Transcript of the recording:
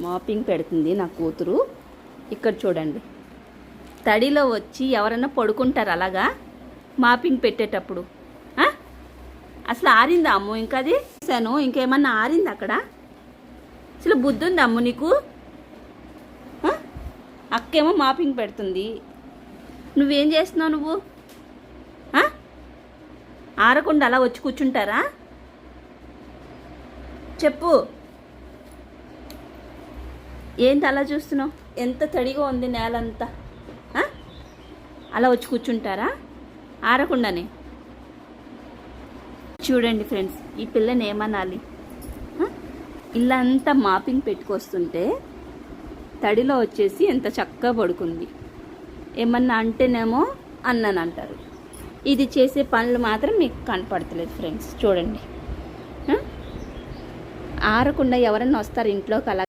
Mopping పెడుతుంది నా కూతురు. ఇక్కడ చూడండి, తడిలో వచ్చి ఎవరైనా పడుకుంటారు అలాగా మాపింగ్ పెట్టేటప్పుడు? అసలు ఆరిందా అమ్ము? ఇంకా అది చూశాను, ఇంకేమన్నా ఆరింది అక్కడ? అసలు బుద్ధి ఉందా అమ్ము నీకు? అక్కేమో మాపింగ్ పెడుతుంది, నువ్వేం చేస్తున్నావు? నువ్వు ఆరకుండా అలా వచ్చి కూర్చుంటారా? చెప్పు, ఏంటి అలా చూస్తున్నావు? ఎంత తడిగా ఉంది నేలంతా, అలా వచ్చి కూర్చుంటారా ఆరకుండానే? చూడండి ఫ్రెండ్స్, ఈ పిల్లని ఏమనాలి? ఇల్లంతా మాపింగ్ పెట్టుకొస్తుంటే తడిలో వచ్చేసి ఎంత చక్కగా పడుకుంది. ఏమన్నా అంటేనేమో అన్నానంటారు. ఇది చేసే పనులు మాత్రం మీకు కనపడతలేదు ఫ్రెండ్స్. చూడండి, ఆరకుండా ఎవరన్నా వస్తారు ఇంట్లోకి అలా